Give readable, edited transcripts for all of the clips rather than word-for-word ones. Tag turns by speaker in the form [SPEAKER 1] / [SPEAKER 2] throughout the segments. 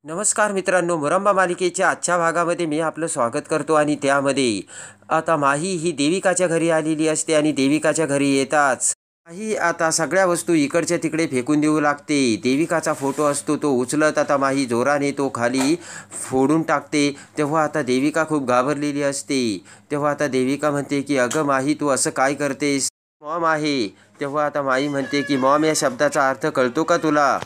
[SPEAKER 1] नमस्कार मित्रांनो, मुरंबा मालिकेच्या आजच्या भागामध्ये मी आपलं स्वागत करतो आणि त्यामध्ये आता माही ही देविकाच्या घरी आलेली असते आणि देविकाच्या घरी येताच माही आता सगळ्या वस्तू इकडच्या तिकडे फेकून देऊ लागते. देविकाचा फोटो असतो तो उचलत आता माही जोराने तो खाली फोडून टाकते. तेव्हा आता देविका खूप घाबरलेली असते. तेव्हा आता देविका म्हणते की अगं माही, तू असं काय करतेस? मॉम आहे. तेव्हा आता माही म्हणते की मॉम या शब्दाचा अर्थ कळतो का तुला?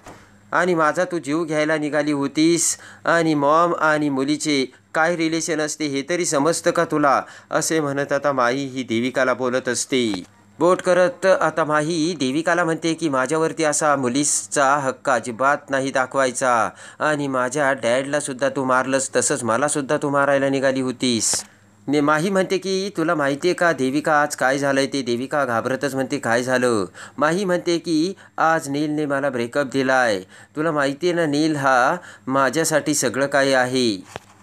[SPEAKER 1] आणि माझा तू जीव घ्यायला निघाली होतीस आणि मॉम आणि मुलीचे काय रिलेशन असते हे तरी समजतं का तुला? असे म्हणत आता माही ही देविकाला बोलत असते. बोट करत आता माही देविकाला म्हणते की माझ्यावरती असा मुलीचा हक्क अजिबात नाही दाखवायचा आणि माझ्या डॅडला सुद्धा तू मारलंस, तसंच मला सुद्धा तू मारायला निघाली होतीस. माही म्हणते की तुला माहिती आहे का देविका आज काय झालंय ते? देविका घाबरतच म्हणते काय झालं? माही म्हणते की आज नीलने मला ब्रेकअप दिलाय. तुला माहिती आहे ना, नील हा माझ्यासाठी सगळं काही आहे.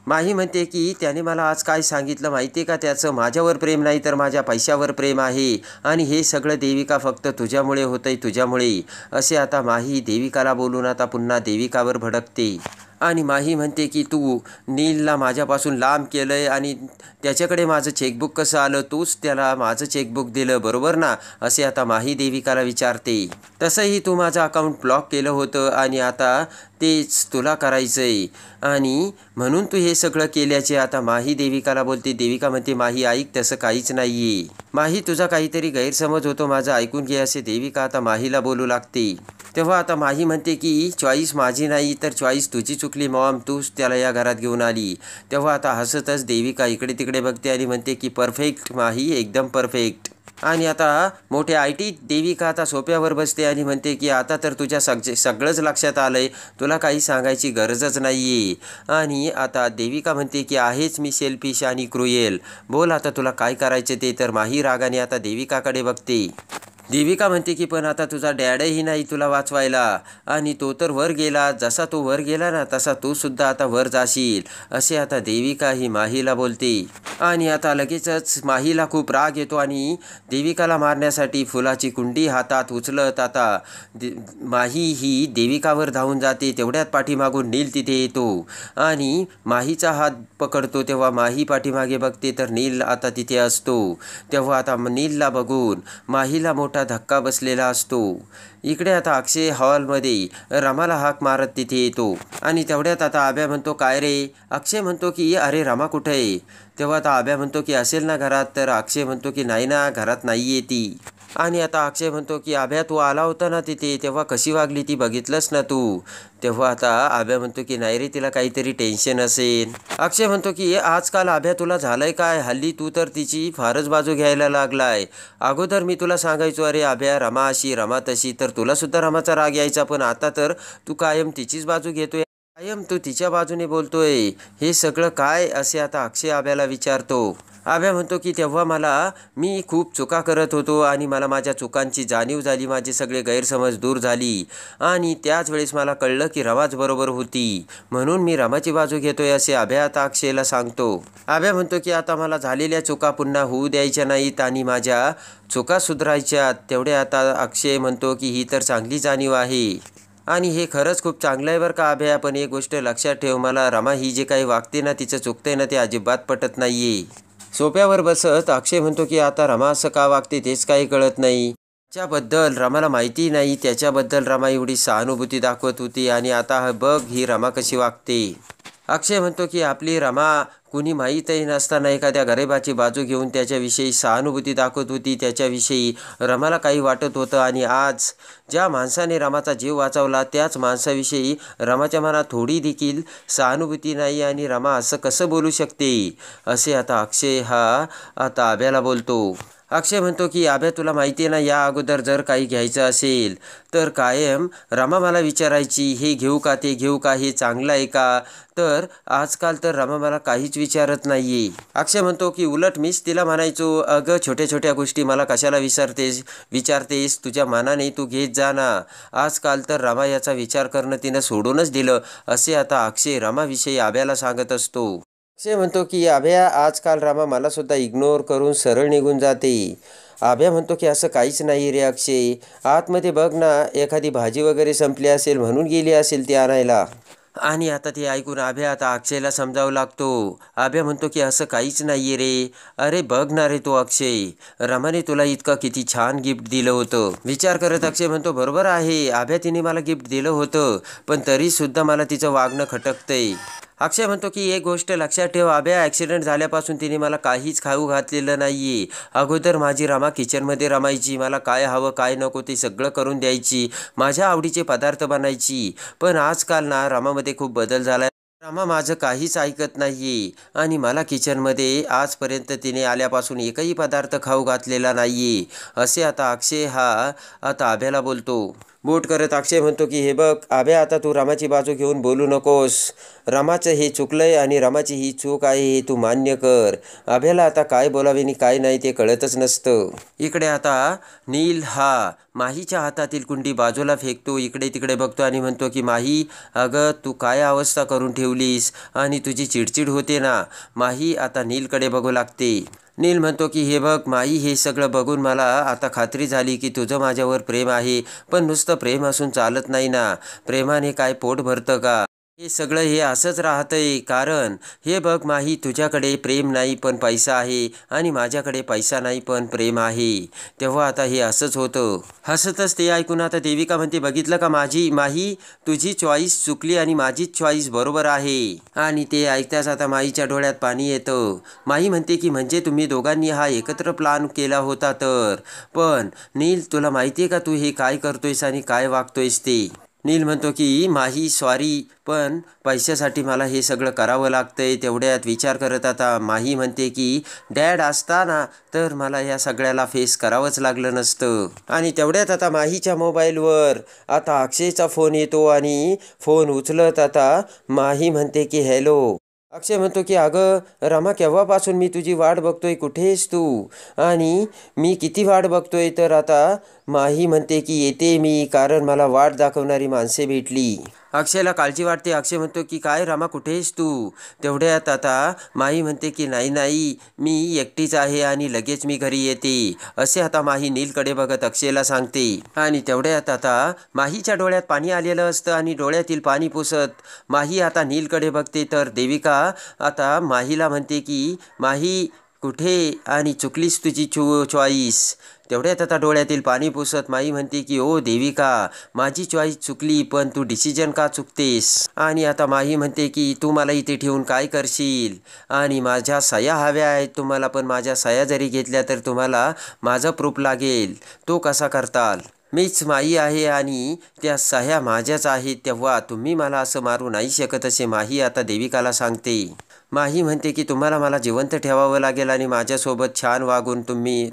[SPEAKER 1] माही म्हणते की त्याने मला आज काय सांगितलं माहिती आहे का? त्याचं माझ्यावर प्रेम नाही तर माझ्या पैशावर प्रेम आहे आणि हे सगळं देविका फक्त तुझ्यामुळे होतंय, तुझ्यामुळे. असे आता माही देविकाला बोलून आता पुन्हा देविकावर भडकते आणि माही म्हणते की तू नीलला माझ्यापासून लांब केलं आहे आणि त्याच्याकडे माझं चेकबुक कसं आलं? तूच त्याला माझं चेकबुक दिलं बरोबर ना? असे आता माही देविकाला विचारते. तसंही तू माझं अकाउंट ब्लॉक केलं होतं आणि आता तेच तुला करायचं आहे आणि म्हणून तू हे सगळं केल्याचे आता माही देविकाला बोलते. देविका म्हणते माही ऐक, तसं काहीच नाही आहे. माही तुझा काहीतरी गैरसमज होतो, माझं ऐकून घे. असे देविका आता माहीला बोलू लागते. तेव्हा आता माही म्हणते की चॉईस माझी नाही तर चॉईस तुझी चुकली मॉम, तूच त्याला या घरात घेऊन आली. तेव्हा आता हसतच देविका इकडे तिकडे बघते आणि म्हणते की परफेक्ट माही, एकदम परफेक्ट. आणि आता मोठ्या आयटी देविका आता सोप्यावर बसते आणि म्हणते की आता तर तुझ्या सगळंच लक्षात आलंय, तुला काही सांगायची गरजच नाही आहे. आणि आता देविका म्हणते की आहेच मी सेल्फिश आणि क्रुएल, बोल आता तुला काय करायचं ते. तर माही रागाने आता देविकाकडे बघते. देविका म्हणते की पण आता तुझा डॅडही नाही तुला वाचवायला आणि तो तर वर गेला. जसा तो वर गेला ना तसा तू सुद्धा आता वर जाशील. असे आता देविका ही माहीला बोलते. आणि आता लगेचच माहीला खूप राग येतो आणि देविकाला मारण्यासाठी फुलाची कुंडी हातात उचलत आता माही ही देविकावर धावून जाते. तेवढ्यात पाठीमागून नील तिथे येतो आणि माहीचा हात पकडतो. तेव्हा माही पाठीमागे बघते तर नील आता तिथे असतो. तेव्हा आता नीलला बघून माहीला मोठा धक्का बसलेला असतो. इकडे आता अक्षय हॉलमध्ये रमाला हाक मारत तिथे येतो आणि तेवढ्यात आता आब्या म्हणतो काय रे? अक्षय म्हणतो की अरे रमा कुठे आहे? तेव्हा आता आब्या म्हणतो की असेल ना घरात. तर अक्षय म्हणतो की नाही ना, घरात नाही आहे ती. आणि आता अक्षय म्हणतो की आब्या तू आला होता ना तिथे, तेव्हा कशी वागली ती बघितलंस ना तू? तेव्हा आता आब्या म्हणतो की नाही रे, तिला काहीतरी टेन्शन असेल. अक्षय म्हणतो की आजकाल आब्या तुला झालंय काय? हल्ली तू तर तिची फारच बाजू घ्यायला लागलाय. अगोदर मी तुला सांगायचो अरे आब्या, रमा अशी रमा तशी, तर तुला सुद्धा रमाचा राग यायचा. पण आता तर तू कायम तिचीच बाजू घेतोय, कायम तू तिच्या बाजूने बोलतोय. हे सगळं काय? असे आता अक्षय आब्याला विचारतो. आब्या म्हणतो की तेव्हा मी खूप चुका करत होतो आणि मला माझ्या चुकांची जाणीव झाली, माझे सगळे गैरसमज दूर झाली आणि त्याच वेळेस मला कळलं की रमाच बरोबर होती, म्हणून मी रमाची बाजू घेतोय. असे आब्या आता अक्षयला सांगतो. आब्या म्हणतो की आता मला झालेल्या चुका पुन्हा होऊ द्यायच्या नाहीत आणि माझ्या चुका सुधारायच्यात. तेवढे आता अक्षय म्हणतो की ही तर चांगली जाणीव आहे आणि हे खरंच खूप चांगलं आहे बरं का आभ्या. पण एक गोष्ट लक्षात ठेव, मला रमा ही जे काही वागते ना, तिचं चुकतंय ना, ते अजिबात पटत नाहीये. सोप्यावर बसत अक्षय म्हणतो की आता रमा असं का वागते तेच काही कळत नाही. त्याच्याबद्दल रमाला माहिती नाही, त्याच्याबद्दल रमा एवढी सहानुभूती दाखवत होती आणि आता बघ ही रमा कशी वागते. अक्षय म्हणतो की आपली रमा कुणी माहीतही नसताना एखाद्या गरिबाची बाजू घेऊन त्याच्याविषयी सहानुभूती दाखवत होती. त्याच्याविषयी रमाला काही वाटत होतं आणि आज ज्या माणसाने रमाचा जीव वाचवला त्याच माणसाविषयी रमाच्या मनात थोडी देखील सहानुभूती नाही आणि रमा असं कसं बोलू शकते? असे आता अक्षय हा आता आभ्याला बोलतो. अक्षय म्हणतो की आभ्या तुला माहिती आहे ना, या अगोदर जर काही घ्यायचं असेल तर कायम रमा मला विचारायची हे घेऊ का ते घेऊ का, हे चांगलं आहे का? तर आजकाल तर रमा मला काहीच विचारत नाहीये. अक्षय म्हणतो की उलट मीच तिला म्हणायचो अगं छोट्या छोट्या गोष्टी मला कशाला विचारतेस, तुझ्या मनाने तू घेत जा ना. आजकाल तर रमा याचा विचार करणं तिनं सोडूनच दिलं. असे आता अक्षय रमाविषयी आभ्याला सांगत असतो. अक्षय म्हणतो की आभ्या आजकाल रमा मला सुद्धा इग्नोर करून सरळ निघून जाते. आभ्या म्हणतो की असं काहीच नाही रे अक्षय, आतमध्ये बघ ना, एखादी भाजी वगैरे संपली असेल म्हणून गेली असेल ती आणायला. आणि आता ते ऐकून आभ्या आता अक्षयला समजावू लागतो. आभ्या म्हणतो की असं काहीच नाही रे. अरे बघ ना रे तो अक्षय, रमाने तुला इतकं किती छान गिफ्ट दिलं होतं. विचार करत अक्षय म्हणतो बरोबर आहे आभ्या, तिने मला गिफ्ट दिलं होतं, पण तरीसुद्धा मला तिचं वागणं खटकतंय. अक्षय म्हणतो की एक गोष्ट लक्षात ठेव आभ्या, ॲक्सिडेंट झाल्यापासून तिने मला काहीच खाऊ घातलेलं नाही. अगोदर माझी रमा किचनमध्ये रमायची, मला काय हवं काय नको ते सगळं करून द्यायची, माझ्या आवडीचे पदार्थ बनायची. पण आजकाल ना रमामध्ये खूप बदल झाला. रमा माझं काहीच ऐकत नाही आणि मला किचनमध्ये आजपर्यंत तिने आल्यापासून एकही पदार्थ खाऊ घातलेला नाही. असे आता अक्षय हा आता आभ्याला बोलतो. बोट करत अक्षय म्हणतो की हे बघ आभ्या, आता तू रमाची बाजू घेऊन बोलू नकोस. रमाचं हे चुकलंय आणि रमाची ही चूक आहे हे तू मान्य कर. आभ्याला आता काय बोलावे आणि काय नाही ते कळतच नसतं. इकडे आता नील हा माहीच्या हातातील कुंडी बाजूला फेकतो, इकडे तिकडे बघतो आणि म्हणतो की माही, अगं तू काय अवस्था करून ठेवलीस आणि तुझी चिडचिड होते ना. माही आता नीलकडे बघू लागते. नील म्हणतो की हे बघ माई, हे सगळं बघून मला आता खात्री झाली की तुझं माझ्यावर प्रेम आहे. पण नुसतं प्रेम असून चालत नाही ना. प्रेमाने काय पोट भरतं का? हे सगळं हे असंच राहतंय. कारण हे बघ माही, तुझ्याकडे प्रेम नाही पण पैसा आहे आणि माझ्याकडे पैसा नाही पण प्रेम आहे. तेव्हा आता हे असंच होतं. हसतच ते ऐकून आता देविका म्हणते बघितलं का माझी माही, तुझी चॉईस चुकली आणि माझीच चॉईस बरोबर आहे. आणि ते ऐकताच आता माईच्या डोळ्यात पाणी येतं. माई म्हणते की म्हणजे तुम्ही दोघांनी हा एकत्र प्लॅन केला होता तर. पण नील, तुला माहिती आहे का तू हे काय करतोयस आणि काय वागतोयस ते? नील म्हणतो की माही सॉरी, पण पैशासाठी मला हे सगळं करावं लागतंय. तेवढ्यात विचार करत आता माही म्हणते की डॅड असताना तर मला या सगळ्याला फेस करावंच लागलं नसतं. आणि तेवढ्यात आता माहीच्या मोबाईलवर आता अक्षयचा फोन येतो आणि फोन उचलत आता माही म्हणते की हॅलो. अक्षय म्हणतो की अगं रमा, केव्हापासून मी तुझी वाट बघतोय, कुठे आहेस तू? आणि मी किती वाट बघतोय. तर आता माही म्हणते की येते मी, कारण मला वाट दाखवणारी माणसे भेटली. अक्षयला काळजी वाटते. अक्षय म्हणतो की काय रमा, कुठे आहेस तू? तेवढ्यात आता माही म्हणते की नाही नाही, मी एकटीच आहे आणि लगेच मी घरी येते. असे आता माही नीलकडे बघत अक्षयला सांगते. आणि तेवढ्यात आता माहीच्या डोळ्यात पाणी आलेलं असतं आणि डोळ्यातील पाणी पुसत माही आता नीलकडे बघते. तर देविका आता माहीला म्हणते की माही कुठे आणि चुकलीस तुझी चॉईस. तेवढ्यात आता डोळ्यातील पाणी पुसत माई म्हणते की ओ देविका, माझी चॉईस चुकली पण तू डिसिजन का चुकतेस? आणि आता माही म्हणते की तू मला इथे ठेवून काय करशील? आणि माझ्या सह्या हव्या आहेत तुम्हाला, पण माझ्या सह्या जरी घेतल्या तर तुम्हाला माझं प्रूफ लागेल. तो कसा करताल? मीच माई आहे आणि त्या सह्या माझ्याच आहेत, तेव्हा तुम्ही मला असं मारू नाही शकत, असे माही आता देविकाला सांगते. माही म्हणते की तुम्हाला मला जिवंत ठेवावं लागेल आणि माझ्यासोबत छान वागून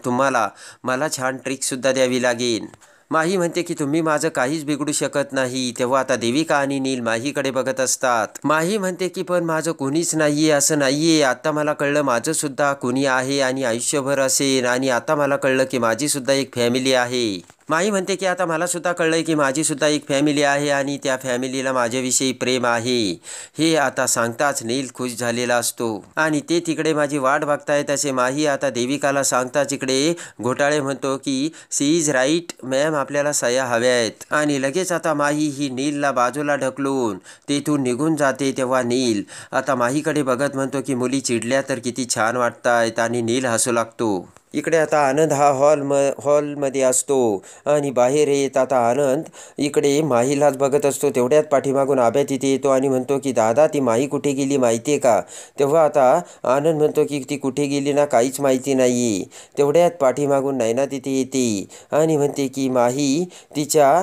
[SPEAKER 1] तुम्हाला मला छान ट्रिकसुद्धा द्यावी लागेल. माही म्हणते की तुम्ही माझं काहीच बिघडू शकत नाही. तेव्हा आता देविका आणि नील माहीकडे बघत असतात. माही म्हणते की पण माझं कुणीच नाहीये, असं नाहीये. आता मला कळलं माझं सुद्धा कुणी आहे आणि आयुष्यभर असेल. आणि आता मला कळलं की माझी सुद्धा एक फॅमिली आहे. माही म्हणते की आता मला सुद्धा कळलंय की माझी सुद्धा एक फॅमिली आहे आणि त्या फॅमिलीला माझ्याविषयी प्रेम आहे. हे आता सांगताच नील खुश झालेला असतो आणि ते तिकडे माझी वाट बघतायत असे माही आता देविकाला सांगताच इकडे घोटाळे म्हणतो की सी इज राईट मॅम, आपल्याला सह्या हव्या आहेत. आणि लगेच आता माही ही नीलला बाजूला ढकलून तेथून निघून जाते. तेव्हा नील आता माहीकडे बघत म्हणतो की मुली चिडल्या तर किती छान वाटतायत. आणि नील हसू लागतो. इकडे आता आनंद हा हॉलमध्ये असतो आणि बाहेर येत आता आनंद इकडे माहीलाच बघत असतो. तेवढ्यात पाठीमागून आभ्या तिथे येतो आणि म्हणतो की दादा, ती माही कुठे गेली माहिती आहे का? तेव्हा आता आनंद म्हणतो की ती कुठे गेली ना काहीच माहिती नाही. तेवढ्यात पाठीमागून नैना तिथे येते आणि म्हणते की माही तिच्या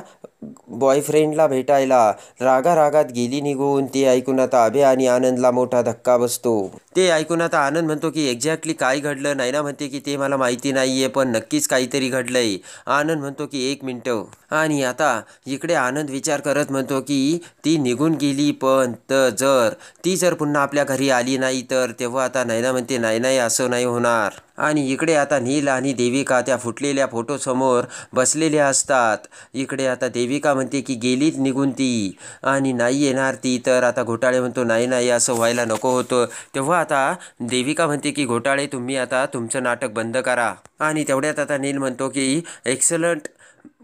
[SPEAKER 1] बॉयफ्रेंडला भेटायला रागारागात गेली निघून. ते ऐकून आता आभ्या आणि आनंदला मोठा धक्का बसतो. ते ऐकून आता आनंद म्हणतो की एक्झॅक्टली काय घडलं? नैना म्हणते की ते मला माहिती नाहीये, पण नक्कीच काहीतरी घडलंय. आनंद म्हणतो की 1 मिनिटं. आणि आता इकडे आनंद विचार करत म्हणतो की ती निघून गेली, पण जर ती पुन्हा आपल्या घरी आली नाही तर? तेव्हा आता नैना म्हणते नाही नाही, असं नाही होणार. आणि इकडे आता नील आणि देविका त्या फुटलेल्या फोटोसमोर बसलेल्या असतात. इकडे आता देविका म्हणते की गेलीच निघून ती आणि नाही येणार ती. तर आता घोटाळे म्हणतो नाही नाही, असं व्हायला नको होतं. तेव्हा आता देविका म्हणते की घोटाळे, तुम्ही आता तुमचं नाटक बंद करा. आणि तेवढ्यात आता नील म्हणतो की एक्सलंट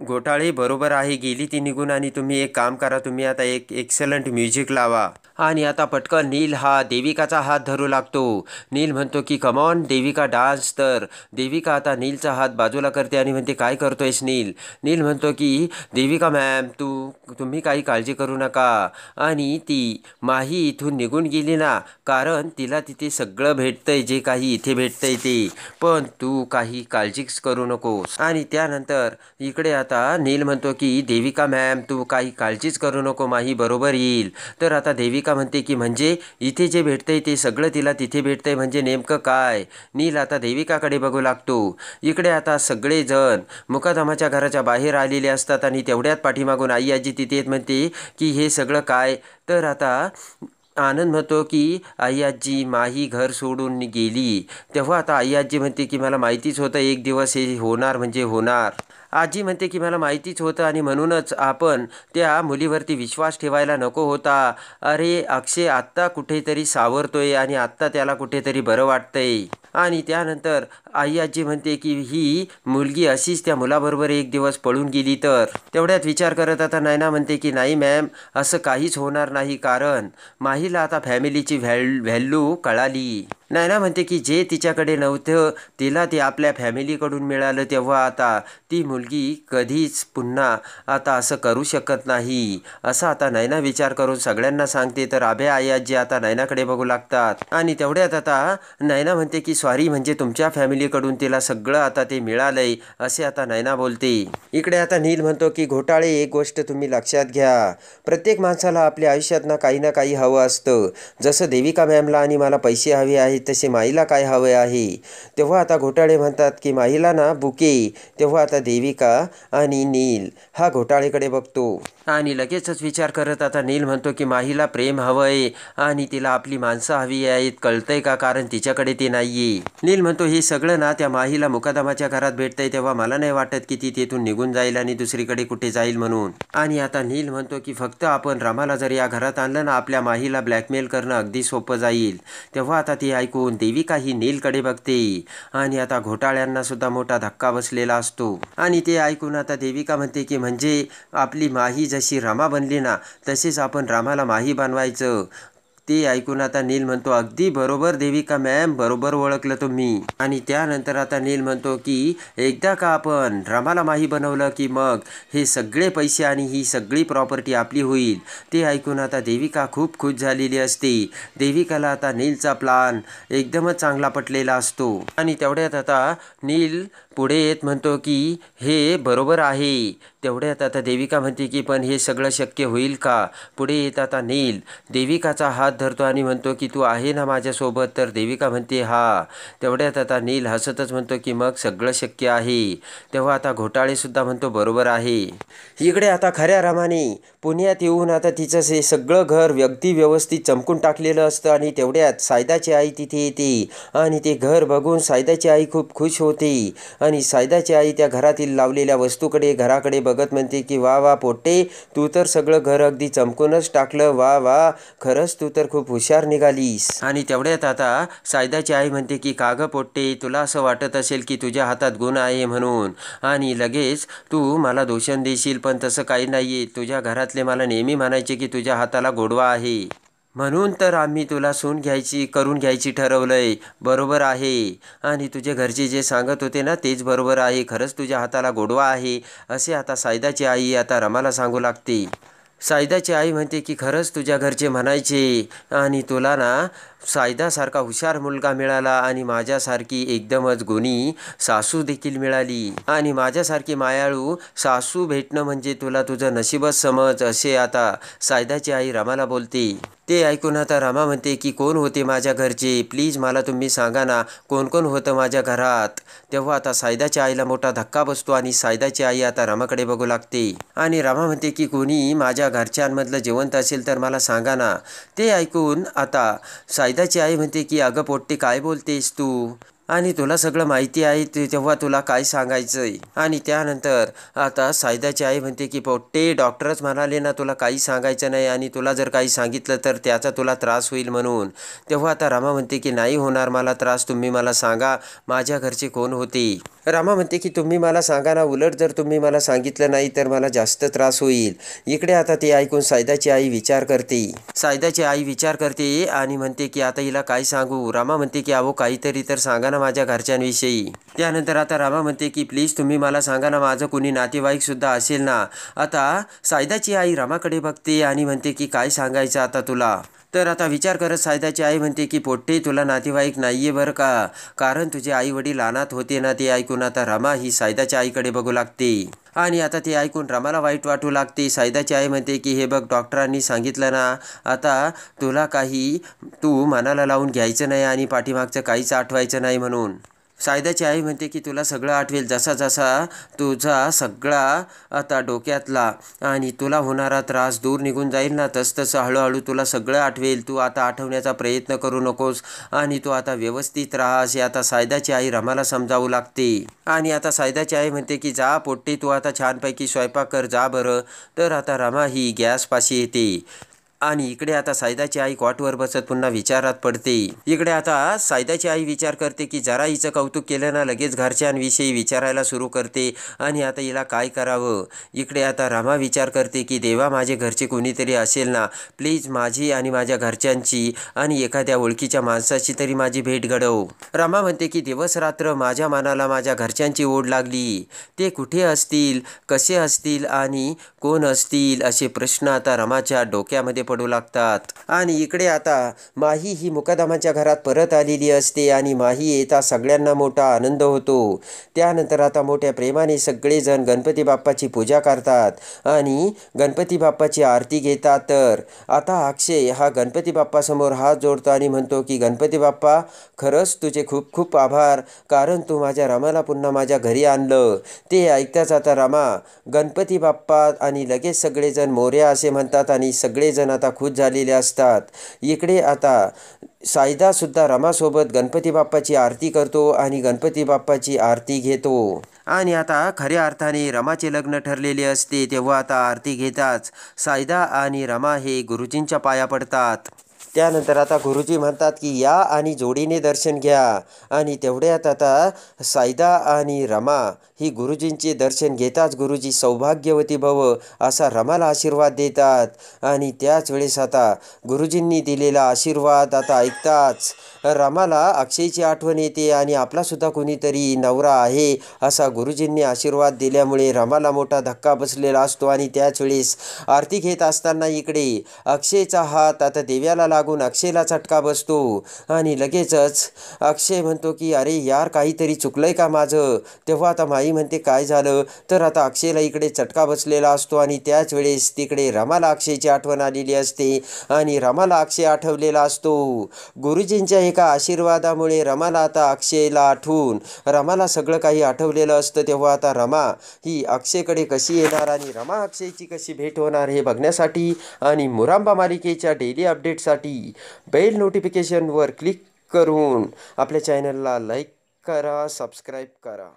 [SPEAKER 1] घोटाळे बरोबर आहे, गेली ती निघून आणि तुम्ही एक काम करा, तुम्ही आता एक एक्सलंट म्युझिक लावा. आणि आता पटकन नील हा देविकाचा हात धरू लागतो. नील म्हणतो की कमॉन देविका डान्स. तर देविका आता नीलचा हात बाजूला करते आणि म्हणते काय करतोयस नील. नील म्हणतो की देविका मॅम तुम्ही काही काळजी करू नका. आणि ती माही इथून निघून गेली ना, कारण तिला तिथे सगळं भेटतंय जे काही इथे भेटतंय ते, पण तू काही काळजीच करू नकोस. आणि त्यानंतर इकडे आता नील म्हणतो की देविका मॅम तू काही काळजीच करू नको, माही बरोबर येईल. तर आता देविका म्हणते की म्हणजे इथे जे भेटतंय ते सगळं तिला तिथे भेटतंय म्हणजे नेमकं काय. नील आता देविकाकडे बघू लागतो. इकडे आता सगळेजण मुकादमाच्या घराच्या बाहेर आलेले असतात आणि तेवढ्यात पाठीमागून आई आजी तिथे येत म्हणते की हे सगळं काय. तर आता आनंद म्हणतो की आई आजी माही घर सोडून गेली. तेव्हा आता आई आजी म्हणते की मला माहितीच होतं एक दिवस हे होणार म्हणजे होणार. आजी म्हणते की मला माहितीच होतं आणि म्हणूनच आपण त्या मुलीवरती विश्वास ठेवायला नको होता. अरे अक्षय आत्ता कुठेतरी सावरतोय आणि आत्ता त्याला कुठेतरी बरं वाटतंय. आणि त्यानंतर आई आजी म्हणते की ही मुलगी अशीच त्या मुलाबरोबर एक दिवस पळून गेली तर. तेवढ्यात विचार करत आता नैना म्हणते की नाही मॅम असं काहीच होणार नाही, कारण माहीला आता फॅमिलीची व्हॅल्यू कळाली. नैना म्हणते की जे तिच्याकडे नव्हतं तिला ते आपल्या फॅमिलीकडून मिळालं, तेव्हा आता ती मुलगी कधीच पुन्हा आता असं करू शकत नाही असं आता नैना विचार करून सगळ्यांना सांगते. तर अभ्या आई आजी आता नैनाकडे बघू लागतात आणि तेवढ्यात आता नैना म्हणते की सॉरी म्हणजे तुमच्या फॅमिलीकडून तिला सगळं आता ते मिळालंय असे आता नैना बोलते. इकडे आता नील म्हणतो की घोटाळे एक गोष्ट तुम्ही लक्षात घ्या, प्रत्येक माणसाला आपल्या आयुष्यात ना काही हवं असतं. जसं देविका मॅमला आणि मला पैसे हवे आहेत तसे माईला काय हवे आहे. तेव्हा आता घोटाळे म्हणतात की माईला ना बुके. तेव्हा आता देविका आणि नील हा घोटाळेकडे बघतो आणि लगेचच विचार करत आता नील म्हणतो की माहीला प्रेम हवंय आणि तिला आपली माणसं हवी आहेत, कळतंय का, कारण तिच्याकडे ते नाहीये. नील म्हणतो हे सगळं ना त्या माहीला मुकादमाच्या घरात भेटतंय, तेव्हा मला नाही वाटत की ती तिथून निघून जाईल आणि दुसरीकडे कुठे जाईल म्हणून. आणि आता नील म्हणतो की फक्त आपण रमाला जर या घरात आणलं ना आपल्या माहीला ब्लॅकमेल करणं अगदी सोपं जाईल. तेव्हा आता ती ऐकून देविका ही नीलकडे बघते आणि आता घोटाळ्यांना सुद्धा मोठा धक्का बसलेला असतो. आणि ते ऐकून आता देविका म्हणते की म्हणजे आपली माही जशी रमा बनली ना तसेच आपण रामाला माही बनवायचं. ते ऐकून आता नील म्हणतो अगदी बरोबर देविका मॅम, बरोबर ओळखलं तुम्ही. आणि त्यानंतर आता नील म्हणतो की एकदा का आपण रमाला माही बनवलं की मग हे सगळे पैसे आणि ही सगळी प्रॉपर्टी आपली होईल. ते ऐकून आता देविका खूप खुश झालेली असते. देविकाला आता नीलचा प्लान एकदमच चांगला पटलेला असतो. आणि तेवढ्यात आता नील पुढे येत म्हणतो की हे बरोबर आहे. तेवढ्यात आता देविका म्हणते की पण हे सगळं शक्य होईल का. पुढे येत आता नील देविकाचा हात धरतो आणि म्हणतो की तू आहे ना माझ्यासोबत. तर देविका म्हणते हा. तेवढ्यात आता नील हसतच म्हणतो की मग सगळं शक्य आहे. तेव्हा आता घोटाळे सुद्धा म्हणतो बरोबर आहे. इकडे आता खऱ्या रमाने पुण्यात येऊन आता तिचं हे सगळं घर अगदी व्यवस्थित चमकून टाकलेलं असतं. आणि तेवढ्यात सायदाची आई तिथे येते आणि ते घर बघून सायदाची आई खूप खुश होते. आणि सायदाची आई त्या घरातील लावलेल्या वस्तूकडे घराकडे बघत म्हणते की वा वा पोट्टे, तू तर सगळं घर अगदी चमकूनच टाकलं. वा वा, खरंच तू तर खूप हुशार निघालीस. आणि तेवढ्यात आता सायदाची आई म्हणते की का गं पोट्टे, तुला असं वाटत असेल की तुझ्या हातात गुण आहे म्हणून आणि लगेच तू मला दोषण देशील, पण तसं काही नाहीये. तुझ्या घरातले मला नेहमी म्हणायचे की तुझ्या हाताला गोडवा आहे, म्हणून तर आम्ही तुला सून करून घ्यायची ठरवलंय. बरोबर आहे. आणि तुझे घरचे जे सांगत होते ना तेच बरोबर आहे. खरंच तुझ्या हाताला गोडवा आहे असे आता सायदाची आई आता रमाला सांगू लागते. सायदाची आई म्हणते की खरंच तुझ्या घरचे म्हणायचे आणि तुला ना सायदासारखा हुशार मुलगा मिळाला आणि माझ्यासारखी एकदमच गुणी सासू देखील मिळाली आणि माझ्यासारखी मायाळू सासू भेटणं म्हणजे तुला तुझं नशीबच समज असे आता सायदाची आई रमाला बोलते. ते ऐकून आता रमा म्हणते की कोण होते माझ्या घरचे, प्लीज मला तुम्ही सांगा ना कोण कोण होतं माझ्या घरात. तेव्हा आता सायदाच्या आईला मोठा धक्का बसतो आणि सायदाची आई आता रमाकडे बघू लागते आणि रमा म्हणते की कोणी माझ्या घरच्यांमधलं जिवंत असेल तर मला सांगा ना. ते ऐकून आता सायदाची आई म्हणते की अगं पोट्टे काय बोलतेस तू, आणि तुला सगळं माहिती आहे तेव्हा तुला काय सांगायचंय. आणि त्यानंतर आता सायदाची आई म्हणते की पोट्टे, डॉक्टरच म्हणाले ना तुला काही सांगायचं नाही आणि तुला जर काही सांगितलं तर त्याचा तुला त्रास होईल म्हणून. तेव्हा आता रमा म्हणते की नाही होणार मला त्रास, तुम्ही मला सांगा माझ्या घरचे कोण होते. रामा म्हणते की तुम्ही मला सांगा ना, उलट जर तुम्ही मला सांगितलं नाही तर मला जास्त त्रास होईल. इकडे आता ते ऐकून सायदाची आई विचार करते आणि म्हणते की आता हिला काय सांगू. रामा म्हणते की अहो काहीतरी तर सांगा ना माझ्या घरच्यांविषयी. त्यानंतर आता रामा म्हणते की प्लीज तुम्ही मला सांगा ना, माझं कोणी नातेवाईकसुद्धा असेल ना. आता सायदाची आई रामाकडे बघते आणि म्हणते की काय सांगायचं आता तुला. तर आता विचार करत सायदाची आई म्हणते की पोट्टे तुला नातेवाईक नाहीये बरं का, कारण तुझे आई वडील अनाथ होते ना. ते ऐकून आता रमा ही सायदाच्या आईकडे बघू लागते आणि आता ते ऐकून रमाला वाईट वाटू लागते. सायदाची आई म्हणते की हे बघ, डॉक्टरांनी सांगितलं ना, आता तुला काही तू मनाला लावून घ्यायचं नाही आणि पाठीमागचं काहीच आठवायचं नाही म्हणून. सायदाची आई म्हणते की तुला सगळं आठवेल, जसा जसा तुझा सगळा आता डोक्यातला आणि तुला होणारा त्रास दूर निघून जाईल ना, तसं हळूहळू तुला सगळं आठवेल. तू आता आठवण्याचा प्रयत्न करू नकोस आणि तू आता व्यवस्थित राहा, असे आता सायदाची आई रमाला समजावू लागते. आणि आता सायदाची आई म्हणते की जा पोट्टे, तू आता छानपैकी स्वयंपाक कर जा बरं. तर आता रमा ही गॅसपाशी येते आणि इकडे आता सायदाची आई कॉटवर बसत पुन्हा विचारात पडते. इकडे आता सायदाची आई विचार करते की जरा हिचं कौतुक केलं ना, लगेच घरच्यांविषयी विचारायला सुरू करते आणि आता हिला काय करावं. इकडे आता रमा विचार करते की देवा, माझे घरचे कोणीतरी असेल ना, प्लीज माझी आणि माझ्या घरच्यांची आणि एखाद्या ओळखीच्या माणसाची तरी माझी भेट घडव. रमा म्हणते की दिवस रात्र माझ्या मनाला माझ्या घरच्यांची ओढ लागली. ते कुठे असतील, कसे असतील आणि कोण असतील, असे प्रश्न आता रमाच्या डोक्यामध्ये पडू लागतात. आणि इकडे आता माही ही मुकादमाच्या घरात परत आलेली असते आणि माही येता सगळ्यांना मोठा आनंद होतो. त्यानंतर आता मोठ्या प्रेमाने सगळेजण गणपती बाप्पाची पूजा करतात आणि गणपती बाप्पाची आरती घेतात. तर आता अक्षय हा गणपती बाप्पासमोर हात जोडतो आणि म्हणतो की गणपती बाप्पा, खरंच तुझे खूप खूप आभार, कारण तू माझ्या रमाला पुन्हा माझ्या घरी आणलं. ते ऐकताच आता रमा गणपती बाप्पा आणि लगेच सगळेजण मोरया असे म्हणतात आणि सगळेजण आता खुश झालेले असतात. इकडे आता सायदासुद्धा रमासोबत गणपती बाप्पाची आरती करतो आणि गणपती बाप्पाची आरती घेतो. आणि आता खऱ्या अर्थाने रमाचे लग्न ठरलेले असते. तेव्हा आता आरती घेताच सायदा आणि रमा हे गुरुजींच्या पाया पडतात. त्यानंतर आता गुरुजी म्हणतात की या आणि जोडीने दर्शन घ्या. आणि तेवढ्यात आता सायदा आणि रमा ही गुरुजींचे दर्शन घेताच गुरुजी सौभाग्यवती भव असा रमाला आशीर्वाद देतात. आणि त्याच वेळेस आता गुरुजींनी दिलेला आशीर्वाद आता ऐकताच रमाला अक्षयची आठवण येते आणि आपलासुद्धा कोणीतरी नवरा आहे असा गुरुजींनी आशीर्वाद दिल्यामुळे रमाला मोठा धक्का बसलेला असतो. आणि त्याच वेळेस आरती घेत असताना इकडे अक्षयचा हात आता देव्याला लागून अक्षयला चटका बसतो आणि लगेचच अक्षय म्हणतो की अरे यार, काहीतरी चुकलंय का माझं. तेव्हा आता माई म्हणते काय झालं. तर आता अक्षयला इकडे चटका बसलेला असतो आणि त्याच वेळेस तिकडे रमाला अक्षयची आठवण आलेली असते आणि रमाला अक्षय आठवलेला असतो. गुरुजींच्या एका आशीर्वादामुळे रमाला आता अक्षयला आठवून रमाला सगळं काही आठवलेलं असतं. तेव्हा आता रमा ही अक्षयकडे कशी येणार आणि रमा अक्षयची कशी भेट होणार हे बघण्यासाठी आणि मुरांबा मालिकेच्या डेली अपडेटसाठी बेल नोटिफिकेशनवर क्लिक करून आपल्या चॅनलला लाईक करा, सबस्क्राईब करा.